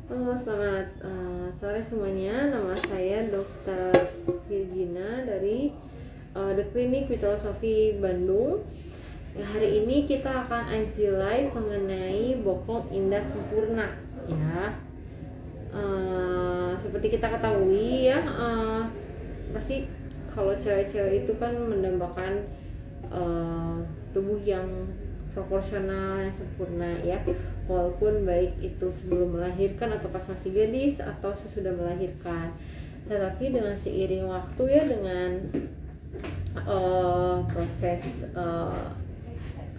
Halo, selamat sore semuanya. Nama saya Dr. Virgina dari The Clinic Filosofi Bandung. Hari ini kita akan IC live mengenai bokong indah sempurna, ya. Seperti kita ketahui ya, pasti kalau cewek-cewek itu kan mendambakan tubuh yang proporsional yang sempurna ya, walaupun baik itu sebelum melahirkan atau pas masih gadis atau sesudah melahirkan. Tetapi dengan seiring waktu ya, dengan proses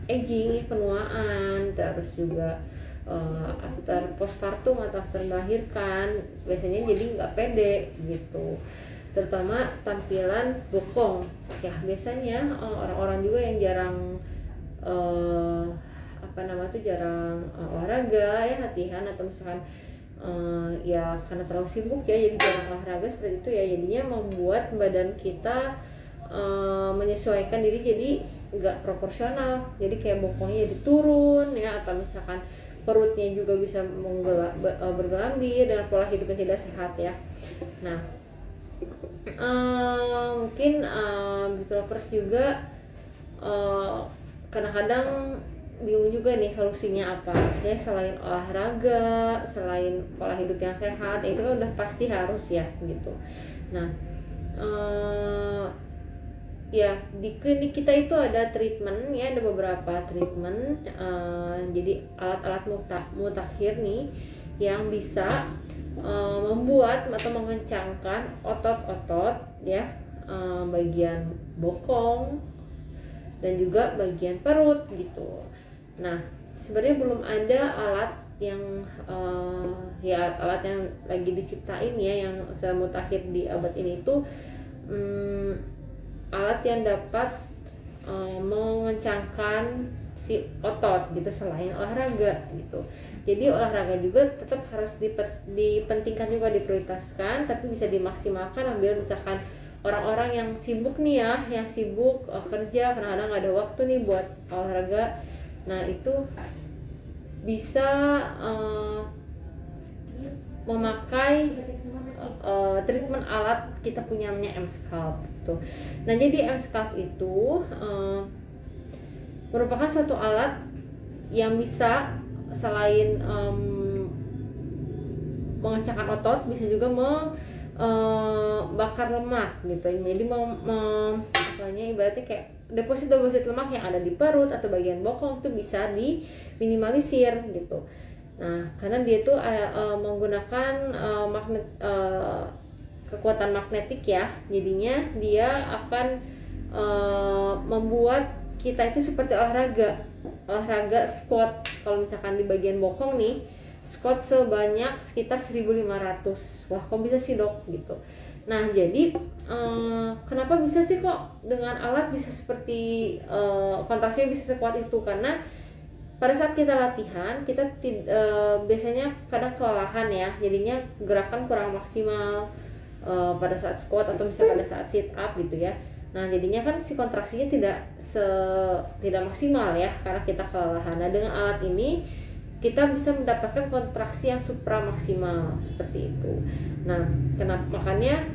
aging, penuaan, terus juga after postpartum atau after melahirkan, biasanya jadi nggak pede gitu, terutama tampilan bokong ya. Biasanya orang-orang juga yang jarang jarang olahraga ya, latihan, atau misalkan ya karena terlalu sibuk ya, jadi jarang olahraga seperti itu ya, jadinya membuat badan kita menyesuaikan diri jadi nggak proporsional, jadi kayak bokongnya jadi turun ya, atau misalkan perutnya juga bisa bergelambir dengan pola hidup yang tidak sehat ya. Nah, mungkin beauty lovers juga kadang-kadang bingung juga nih solusinya apa ya, selain olahraga, selain pola hidup yang sehat, itu kan udah pasti harus ya gitu. Nah, ya di klinik kita itu ada treatment ya, ada beberapa treatment. Jadi alat-alat mutakhir nih yang bisa membuat atau mengencangkan otot-otot ya, bagian bokong dan juga bagian perut gitu. Nah, sebenarnya belum ada alat yang alat yang lagi diciptain ya, yang semutakhir di abad ini itu alat yang dapat mengencangkan si otot gitu selain olahraga gitu. Jadi olahraga juga tetap harus dipentingkan juga, diprioritaskan, tapi bisa dimaksimalkan ambil misalkan orang-orang yang sibuk nih ya, yang sibuk kerja, kadang-kadang nggak ada waktu nih buat olahraga. Nah, itu bisa memakai treatment alat kita punya namanya M-Scalp gitu. Nah, jadi M-Scalp itu merupakan suatu alat yang bisa selain mengencangkan otot, bisa juga bakar lemak gitu. Jadi ibaratnya kayak deposit lemak yang ada di perut atau bagian bokong itu bisa diminimalisir gitu. Nah, karena dia tuh menggunakan kekuatan magnetik ya, jadinya dia akan membuat kita itu seperti olahraga squat. Kalau misalkan di bagian bokong nih, squat sebanyak sekitar 1500. Wah, kok bisa sih dok gitu. Nah, jadi kenapa bisa sih kok dengan alat bisa seperti kontrasnya bisa sekuat itu? Karena pada saat kita latihan, kita biasanya kadang kelelahan ya, jadinya gerakan kurang maksimal pada saat squat atau misalnya pada saat sit up gitu ya. Nah, jadinya kan si kontraksinya tidak maksimal ya, karena kita kelelahan. Nah, dengan alat ini kita bisa mendapatkan kontraksi yang supra maksimal seperti itu. Nah, makanya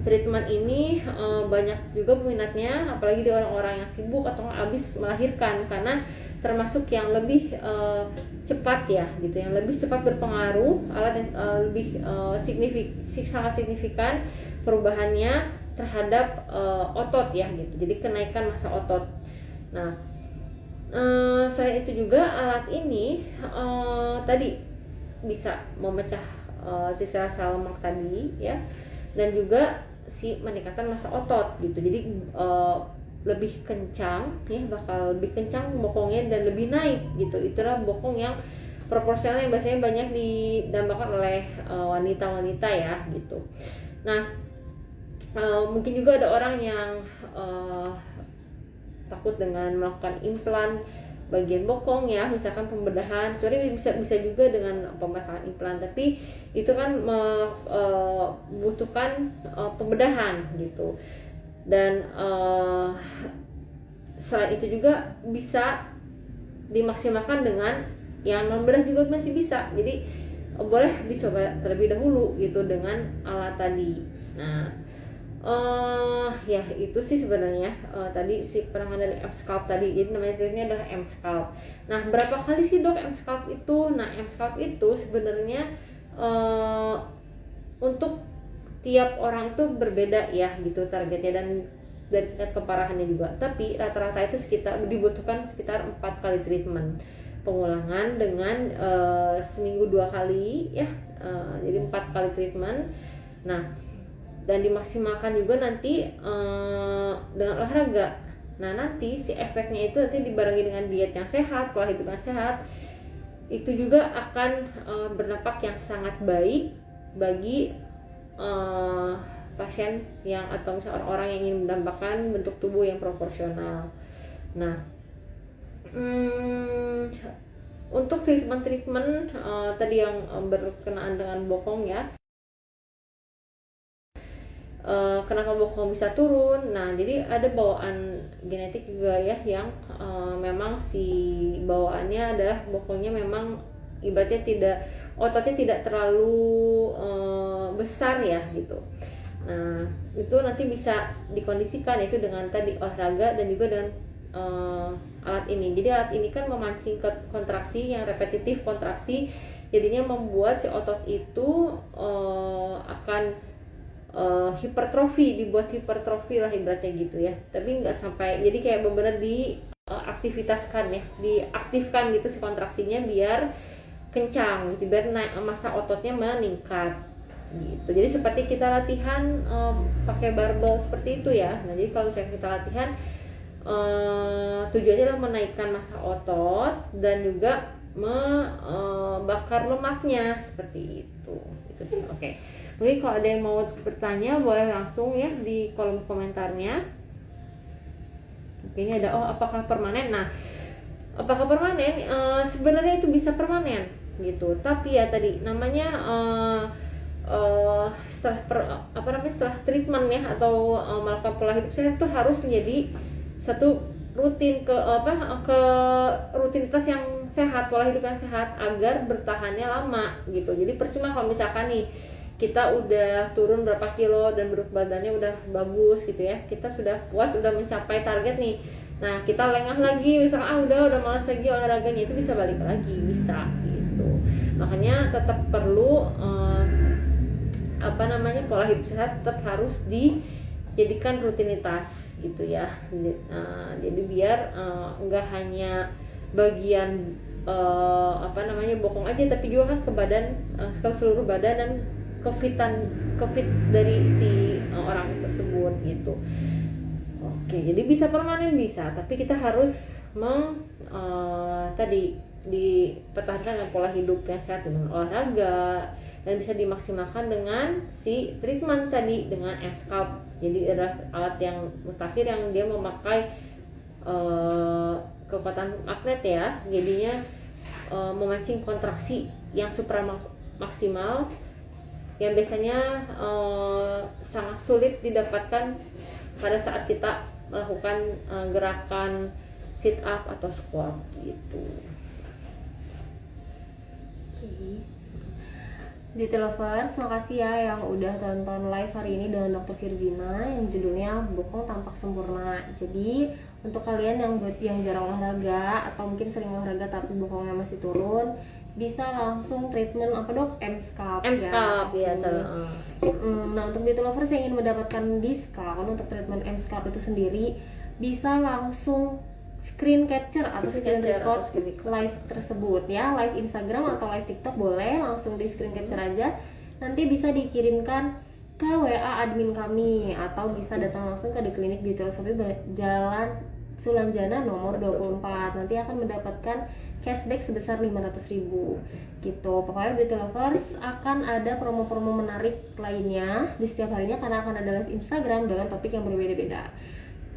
treatment ini banyak juga peminatnya, apalagi di orang-orang yang sibuk atau habis melahirkan, karena termasuk yang lebih cepat ya gitu, yang lebih cepat berpengaruh, alat yang lebih sangat signifikan perubahannya terhadap otot ya gitu, jadi kenaikan massa otot. Nah, selain itu juga alat ini tadi bisa memecah sisa sel lemak tadi ya, dan juga meningkatkan massa otot gitu. Jadi lebih kencang ya, bakal lebih kencang bokongnya dan lebih naik gitu. Itulah bokong yang proporsional yang biasanya banyak didambakan oleh wanita-wanita ya gitu. Nah, mungkin juga ada orang yang takut dengan melakukan implan bagian bokong ya, misalkan pembedahan. Sebenarnya bisa juga dengan pemasangan implan, tapi itu kan membutuhkan pembedahan gitu. Dan selain itu juga bisa dimaksimalkan dengan yang non bedah juga masih bisa. Jadi boleh dicoba terlebih dahulu gitu dengan alat tadi. Nah, ya itu sih sebenarnya tadi si perangan dari M-Scalp tadi. Jadi namanya treatmentnya adalah M-Scalp. Nah, berapa kali sih dok M-Scalp itu? Nah, M-Scalp itu sebenarnya untuk tiap orang itu berbeda ya gitu targetnya dan keparahannya juga. Tapi rata-rata itu dibutuhkan sekitar 4 kali treatment pengulangan dengan seminggu 2 kali ya. Jadi 4 kali treatment. Nah, dan dimaksimalkan juga nanti dengan olahraga. Nah, nanti si efeknya itu nanti dibarengi dengan diet yang sehat, pola hidup yang sehat, itu juga akan berdampak yang sangat baik bagi pasien yang atau misalnya orang-orang yang ingin mendapatkan bentuk tubuh yang proporsional. Nah, untuk treatment tadi yang berkenaan dengan bokong ya, kenapa bokong bisa turun? Nah, jadi ada bawaan genetik juga ya yang memang si bawaannya adalah bokongnya memang ibaratnya ototnya tidak terlalu besar ya gitu. Nah, itu nanti bisa dikondisikan yaitu dengan tadi olahraga dan juga dengan alat ini. Jadi alat ini kan memancing kontraksi yang repetitif kontraksi, jadinya membuat si otot itu akan dibuat hipertrofi lah ibaratnya gitu ya. Tapi nggak sampai, jadi kayak benar-benar diaktivitaskan ya, diaktifkan gitu si kontraksinya biar kencang gitu, biar massa ototnya meningkat gitu. Jadi seperti kita latihan pakai barbel seperti itu ya. Nah, jadi kalau misalnya kita latihan tujuannya adalah menaikkan massa otot dan juga membakar lemaknya seperti itu. Itu sih. Oke. Mungkin kalau ada yang mau bertanya boleh langsung ya di kolom komentarnya. Ini ada apakah permanen? Nah, apakah permanen? Sebenarnya itu bisa permanen gitu. Tapi ya tadi namanya setelah treatment ya atau melakukan pola hidup sehat itu harus menjadi satu rutinitas yang sehat, pola hidup yang sehat agar bertahannya lama gitu. Jadi percuma kalau misalkan nih kita udah turun berapa kilo dan berat badannya udah bagus gitu ya, kita sudah puas, udah mencapai target nih, nah kita lengah lagi misalkan udah malas lagi olahraganya, itu bisa balik lagi, bisa gitu. Makanya tetap perlu pola hidup sehat tetap harus dijadikan rutinitas gitu ya. Jadi biar nggak hanya bagian bokong aja, tapi juga kan ke badan, ke seluruh badan dan covid dari si orang tersebut gitu. Oke, jadi bisa permanen bisa, tapi kita harus dipertahankan dengan pola hidup yang sehat dengan olahraga, dan bisa dimaksimalkan dengan si treatment tadi dengan M-Scalp. Jadi adalah alat yang mutakhir yang dia memakai kekuatan magnet ya, jadinya memancing kontraksi yang supra maksimal yang biasanya sangat sulit didapatkan pada saat kita melakukan gerakan sit up atau squat gitu. Beauty lovers, makasih ya yang udah tonton live hari ini dengan Dr. Virgina yang judulnya Bokong Tampak Sempurna. Jadi untuk kalian yang jarang olahraga atau mungkin sering olahraga tapi bokongnya masih turun, bisa langsung treatment M-Scalp ya. Nah, untuk beauty lovers yang ingin mendapatkan diskon untuk treatment M-Scalp itu sendiri, bisa langsung screen capture atau screen record live tersebut ya, live Instagram atau live TikTok boleh langsung di screen capture aja, nanti bisa dikirimkan ke WA admin kami atau bisa datang langsung ke The Clinic Beauty Shopee Jalan Sulanjana nomor 24, nanti akan mendapatkan cashback sebesar 500.000 gitu. Pokoknya beauty lovers akan ada promo-promo menarik lainnya di setiap harinya karena akan ada live Instagram dengan topik yang berbeda-beda.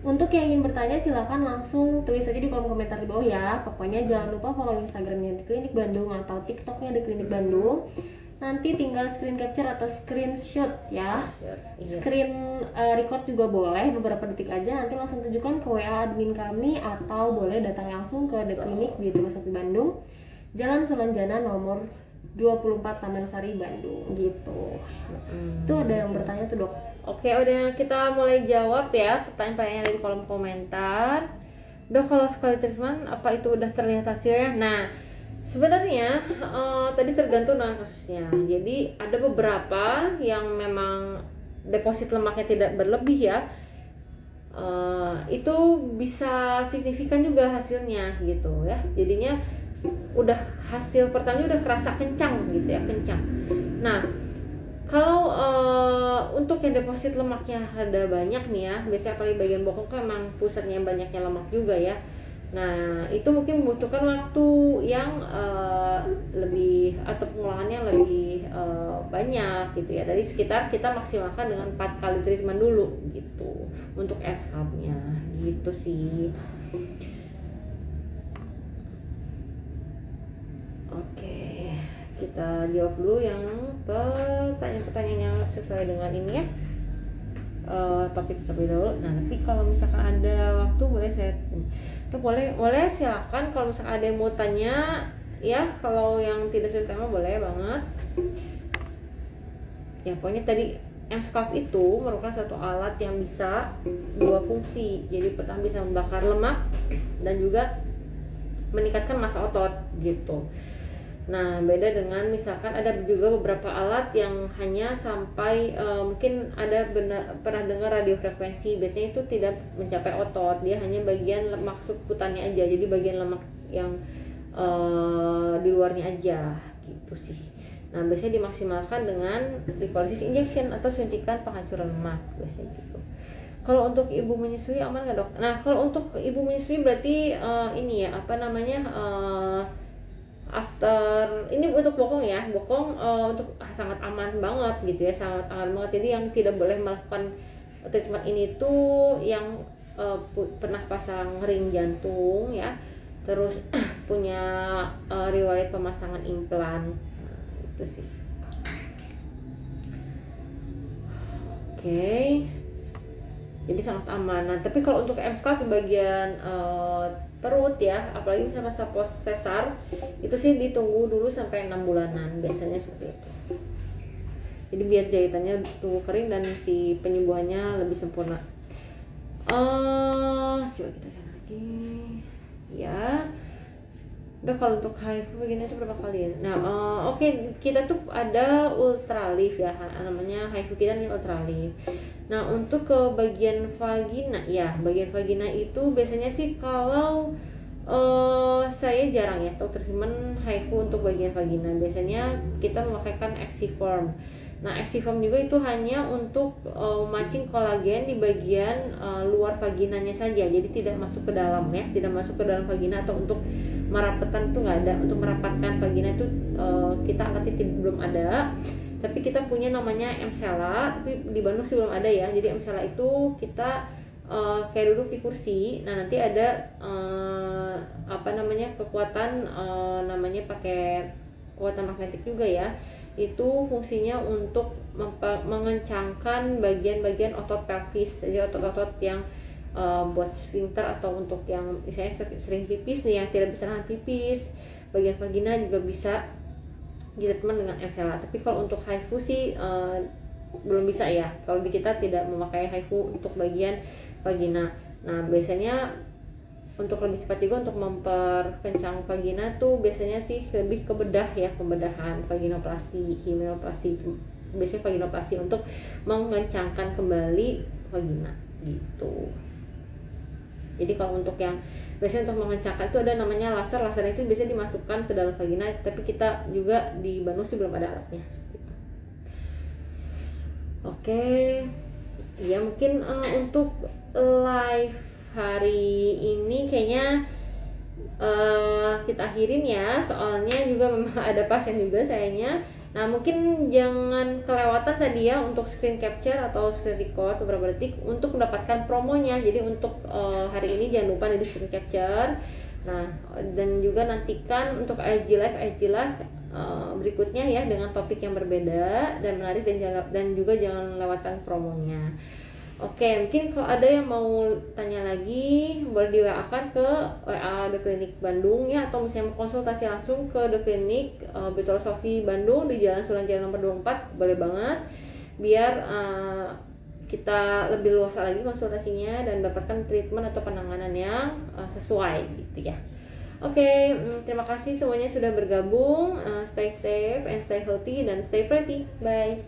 Untuk yang ingin bertanya silahkan langsung tulis aja di kolom komentar di bawah ya. Pokoknya jangan lupa follow Instagramnya The Clinic Bandung atau TikToknya The Clinic Bandung. Nanti tinggal screen capture atau screenshot ya. Screen record juga boleh beberapa detik aja. Nanti langsung tunjukkan ke WA admin kami atau boleh datang langsung ke The Clinic Beauty Shopee Bandung, Jalan Sulanjana nomor 24 Taman Sari, Bandung gitu. Itu ada yang bertanya tuh, Dok. Oke, udah kita mulai jawab ya pertanyaan-pertanyaan dari kolom komentar. Dok, kalau sekali treatment apa itu udah terlihat hasilnya? Nah, sebenarnya tadi tergantung dengan kasusnya. Jadi ada beberapa yang memang deposit lemaknya tidak berlebih ya. Itu bisa signifikan juga hasilnya gitu ya. Jadinya udah hasil pertamanya udah kerasa kencang gitu ya, kencang. Nah, kalau untuk yang deposit lemaknya ada banyak nih ya, biasanya apalagi bagian bokong kan emang pusatnya banyaknya lemak juga ya. Nah, itu mungkin membutuhkan waktu yang lebih atau pengulangannya lebih banyak gitu ya. Dari sekitar kita maksimalkan dengan 4 kali treatment dulu gitu untuk scalp-nya gitu sih. Oke, kita jawab dulu yang pertanyaan-pertanyaan yang sesuai dengan ini ya, topik terlebih dahulu. Nah, tapi kalau misalkan ada waktu boleh saya boleh silakan kalau misalkan ada yang mau tanya ya. Kalau yang tidak sesuai tema boleh banget ya. Pokoknya tadi M-Scalp itu merupakan satu alat yang bisa dua fungsi. Jadi pertama bisa membakar lemak dan juga meningkatkan massa otot gitu. Nah, beda dengan misalkan ada juga beberapa alat yang hanya sampai mungkin ada pernah dengar radiofrekuensi, biasanya itu tidak mencapai otot, dia hanya bagian lemak subkutannya aja, jadi bagian lemak yang di luarnya aja gitu sih. Nah, biasanya dimaksimalkan dengan lipolysis injection atau suntikan penghancuran lemak biasanya gitu. Kalau untuk ibu menyusui aman nggak, Dok? Nah, kalau untuk ibu menyusui berarti ini ya, apa namanya, after ini untuk bokong ya, bokong untuk sangat aman banget gitu ya, sangat aman banget. Jadi yang tidak boleh melakukan treatment ini tuh yang pernah pasang ring jantung ya, terus punya riwayat pemasangan implan. Nah, itu sih. Oke. Jadi sangat aman. Nah, tapi kalau untuk M-Scalp di bagian perut ya, apalagi misalnya masa post sesar, itu sih ditunggu dulu sampai 6 bulanan biasanya seperti itu. Jadi biar jahitannya tunggu kering dan si penyembuhannya lebih sempurna. Coba kita cari lagi ya. Udah, kalau untuk HIFU begini itu berapa kali ya? Nah, oke, kita tuh ada ultralift ya, namanya HIFU kita ini ultralift. Nah, untuk ke bagian vagina ya, bagian vagina itu biasanya sih kalau saya jarang ya tahu treatment HIFU untuk bagian vagina. Biasanya kita memakaikan Exiform. Nah, Exiform juga itu hanya untuk memancing kolagen di bagian luar vaginanya saja. Jadi tidak masuk ke dalam ya, tidak masuk ke dalam vagina atau untuk merapetan itu nggak ada. Untuk merapatkan vagina itu kita angkatnya belum ada. Tapi kita punya namanya Emsela, tapi di Bandung sih belum ada ya. Jadi Emsela itu kita kayak duduk di kursi. Nah, nanti ada apa namanya, kekuatan namanya pakai kekuatan magnetik juga ya. Itu fungsinya untuk mengencangkan bagian-bagian otot pelvis, jadi otot-otot yang buat sphincter atau untuk yang misalnya sering pipis nih, yang tidak bisa nahan pipis, bagian vagina juga bisa ditreatment dengan Emsela. Tapi kalau untuk HIFU sih belum bisa ya, kalau di kita tidak memakai HIFU untuk bagian vagina. Nah, biasanya untuk lebih cepat juga untuk memperkencang vagina tuh biasanya sih lebih ke bedah ya, pembedahan vaginoplasti, himenoplasti, biasanya vaginoplasti untuk mengencangkan kembali vagina gitu. Jadi kalau untuk yang biasanya untuk mengencangkan itu ada namanya laser. Laser itu biasanya dimasukkan ke dalam vagina, tapi kita juga di Bandung sih belum ada alatnya seperti itu. Oke, ya mungkin untuk live hari ini kayaknya kita akhirin ya, soalnya juga memang ada pasien juga sayangnya. Nah, mungkin jangan kelewatan tadi ya untuk screen capture atau screen record beberapa detik untuk mendapatkan promonya. Jadi untuk hari ini jangan lupa di screen capture. Nah, dan juga nantikan untuk IG Live berikutnya ya dengan topik yang berbeda dan menarik, dan juga jangan lewatkan promonya. Oke, mungkin kalau ada yang mau tanya lagi boleh di WA kan ke WA The Clinic Bandung ya, atau misalnya mau konsultasi langsung ke The Clinic Betul Sofi Bandung di Jalan Sulanjana nomor 24, boleh banget, biar kita lebih luas lagi konsultasinya dan dapatkan treatment atau penanganan yang sesuai gitu ya. Oke, terima kasih semuanya sudah bergabung. Stay safe and stay healthy dan stay pretty. Bye.